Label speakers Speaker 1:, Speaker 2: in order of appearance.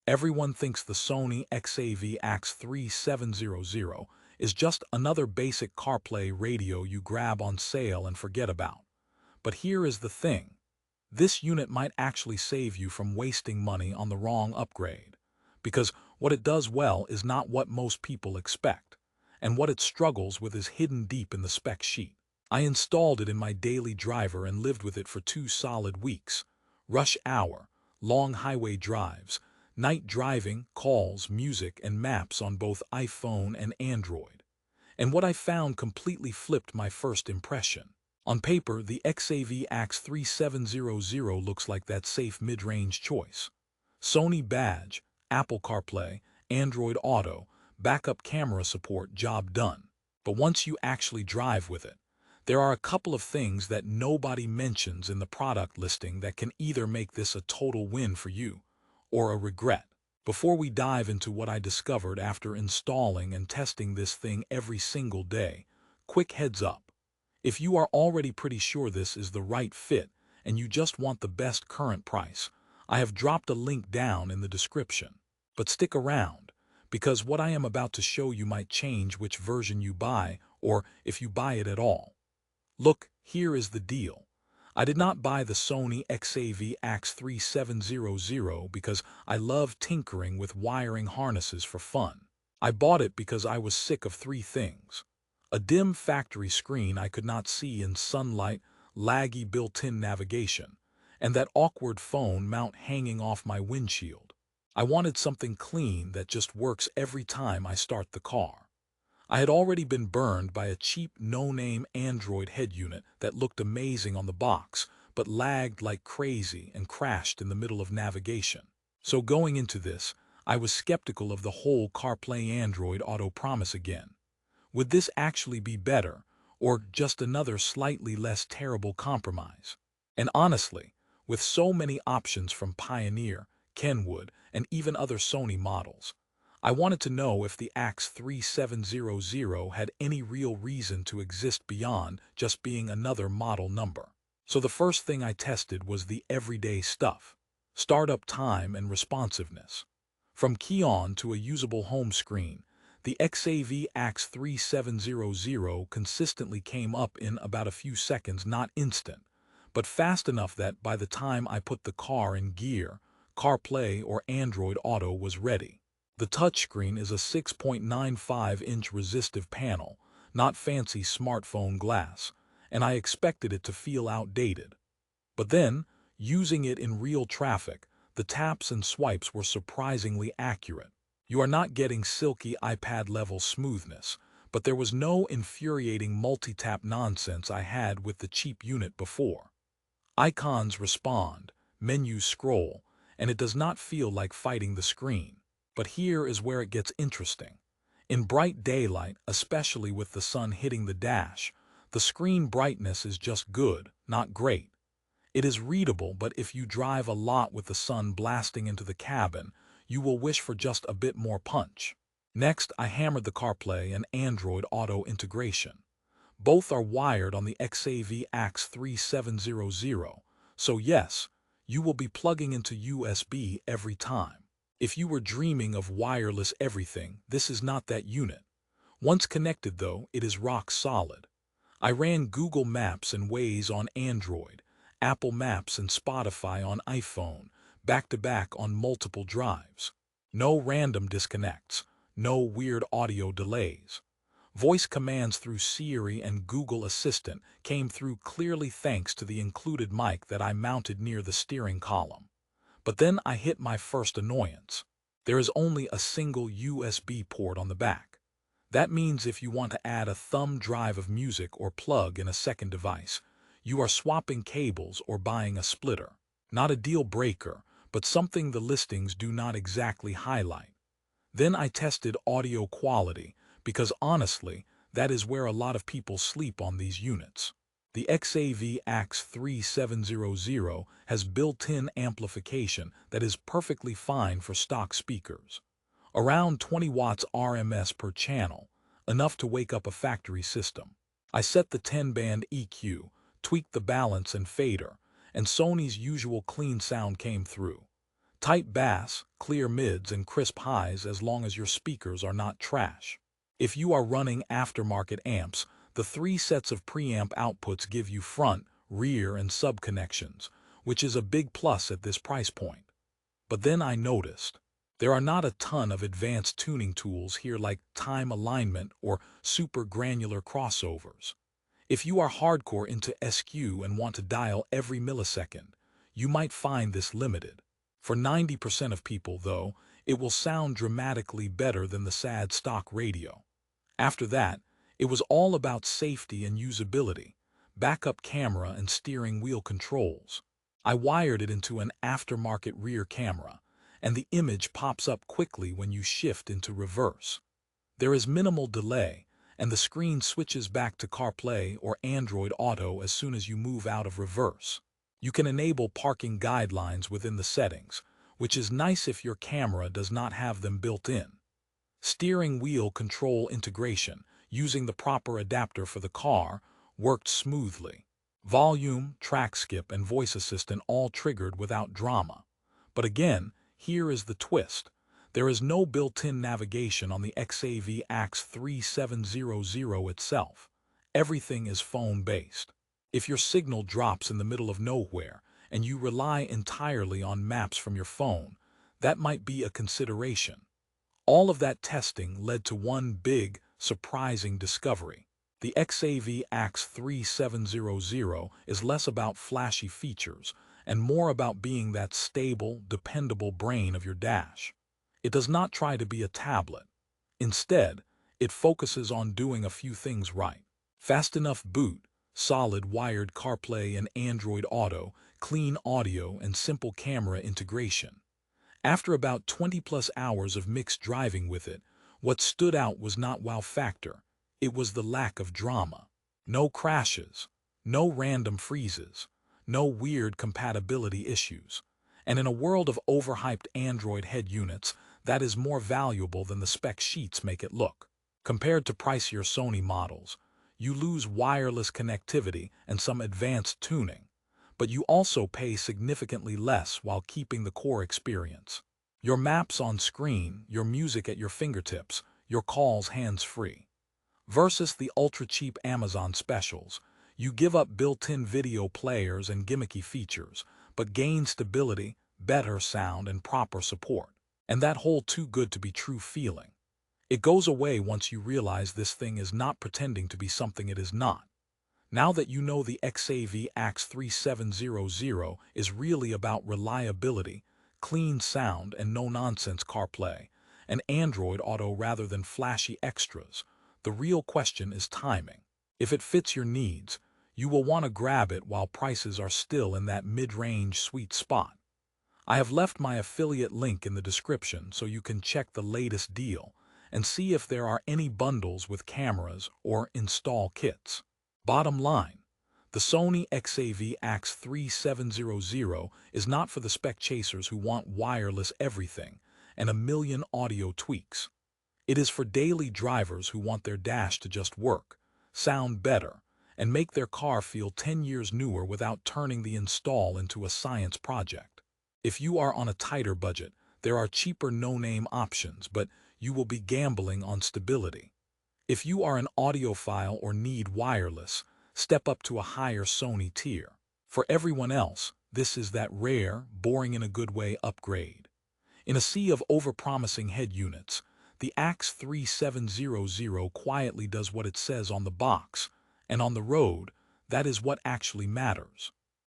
Speaker 1: Everyone thinks the Sony XAV-AX3700 is just another basic CarPlay radio you grab on sale and forget about. But here is the thing. This unit might actually save you from wasting money on the wrong upgrade. Because what it does well is not what most people expect, and what it struggles with is hidden deep in the spec sheet. I installed it in my daily driver and lived with it for 2 solid weeks. Rush hour, long highway drives, night driving, calls, music, and maps on both iPhone and Android. And what I found completely flipped my first impression. On paper, the XAV-AX3700 looks like that safe mid-range choice. Sony badge, Apple CarPlay, Android Auto, backup camera support, job done. But once you actually drive with it, there are a couple of things that nobody mentions in the product listing that can either make this a total win for you or a regret. Before we dive into what I discovered after installing and testing this thing every single day, quick heads up. If you are already pretty sure this is the right fit and you just want the best current price, I have dropped a link down in the description. But stick around, because what I am about to show you might change which version you buy, or if you buy it at all. Look, here is the deal. I did not buy the Sony XAV-AX3700 because I love tinkering with wiring harnesses for fun. I bought it because I was sick of 3 things. A dim factory screen I could not see in sunlight, laggy built-in navigation, and that awkward phone mount hanging off my windshield. I wanted something clean that just works every time I start the car. I had already been burned by a cheap no-name Android head unit that looked amazing on the box, but lagged like crazy and crashed in the middle of navigation. So going into this, I was skeptical of the whole CarPlay Android Auto promise again. Would this actually be better, or just another slightly less terrible compromise? And honestly, with so many options from Pioneer, Kenwood, and even other Sony models, I wanted to know if the AX3700 had any real reason to exist beyond just being another model number. So the first thing I tested was the everyday stuff: startup time and responsiveness. From key on to a usable home screen, the XAV-AX3700 consistently came up in about a few seconds, not instant, but fast enough that by the time I put the car in gear, CarPlay or Android Auto was ready. The touchscreen is a 6.95-inch resistive panel, not fancy smartphone glass, and I expected it to feel outdated. But then, using it in real traffic, the taps and swipes were surprisingly accurate. You are not getting silky iPad-level smoothness, but there was no infuriating multi-tap nonsense I had with the cheap unit before. Icons respond, menus scroll, and it does not feel like fighting the screen. But here is where it gets interesting. In bright daylight, especially with the sun hitting the dash, the screen brightness is just good, not great. It is readable, but if you drive a lot with the sun blasting into the cabin, you will wish for just a bit more punch. Next, I hammered the CarPlay and Android Auto integration. Both are wired on the XAV-AX3700, so yes, you will be plugging into USB every time. If you were dreaming of wireless everything, this is not that unit. Once connected, though, it is rock solid. I ran Google Maps and Waze on Android, Apple Maps and Spotify on iPhone, back-to-back on multiple drives. No random disconnects, no weird audio delays. Voice commands through Siri and Google Assistant came through clearly thanks to the included mic that I mounted near the steering column. But then I hit my first annoyance. There is only a single USB port on the back. That means if you want to add a thumb drive of music or plug in a second device, you are swapping cables or buying a splitter. Not a deal breaker, but something the listings do not exactly highlight. Then I tested audio quality, because honestly, that is where a lot of people sleep on these units. The XAV-AX3700 has built-in amplification that is perfectly fine for stock speakers. Around 20 watts RMS per channel, enough to wake up a factory system. I set the 10-band EQ, tweaked the balance and fader, and Sony's usual clean sound came through. Tight bass, clear mids, and crisp highs as long as your speakers are not trash. If you are running aftermarket amps, the 3 sets of preamp outputs give you front, rear, and sub connections, which is a big plus at this price point. But then I noticed, there are not a ton of advanced tuning tools here like time alignment or super granular crossovers. If you are hardcore into SQ and want to dial every millisecond, you might find this limited. For 90% of people, though, it will sound dramatically better than the sad stock radio. After that, it was all about safety and usability, backup camera and steering wheel controls. I wired it into an aftermarket rear camera, and the image pops up quickly when you shift into reverse. There is minimal delay, and the screen switches back to CarPlay or Android Auto as soon as you move out of reverse. You can enable parking guidelines within the settings, which is nice if your camera does not have them built in. Steering wheel control integration, using the proper adapter for the car, worked smoothly. Volume, track skip, and voice assistant all triggered without drama. But again, here is the twist. There is no built-in navigation on the XAV-AX3700 itself. Everything is phone-based. If your signal drops in the middle of nowhere and you rely entirely on maps from your phone, that might be a consideration. All of that testing led to one big, surprising discovery. The XAV-AX3700 is less about flashy features and more about being that stable, dependable brain of your dash. It does not try to be a tablet. Instead, it focuses on doing a few things right. Fast enough boot, solid wired CarPlay and Android Auto, clean audio, and simple camera integration. After about 20+ hours of mixed driving with it, what stood out was not wow factor, it was the lack of drama. No crashes, no random freezes, no weird compatibility issues. And in a world of overhyped Android head units, that is more valuable than the spec sheets make it look. Compared to pricier Sony models, you lose wireless connectivity and some advanced tuning, but you also pay significantly less while keeping the core experience. Your maps on screen, your music at your fingertips, your calls hands-free. Versus the ultra-cheap Amazon specials, you give up built-in video players and gimmicky features, but gain stability, better sound, and proper support. And that whole too-good-to-be-true feeling. It goes away once you realize this thing is not pretending to be something it is not. Now that you know the XAV-AX3700 is really about reliability, clean sound, and no-nonsense CarPlay, and Android Auto rather than flashy extras, the real question is timing. If it fits your needs, you will want to grab it while prices are still in that mid-range sweet spot. I have left my affiliate link in the description so you can check the latest deal and see if there are any bundles with cameras or install kits. Bottom line, the Sony XAV-AX3700 is not for the spec chasers who want wireless everything and a million audio tweaks. It is for daily drivers who want their dash to just work, sound better, and make their car feel 10 years newer without turning the install into a science project. If you are on a tighter budget, there are cheaper no-name options, but you will be gambling on stability. If you are an audiophile or need wireless, step up to a higher Sony tier. For everyone else, this is that rare, boring in a good way upgrade. In a sea of overpromising head units, the AX3700 quietly does what it says on the box, and on the road, that is what actually matters.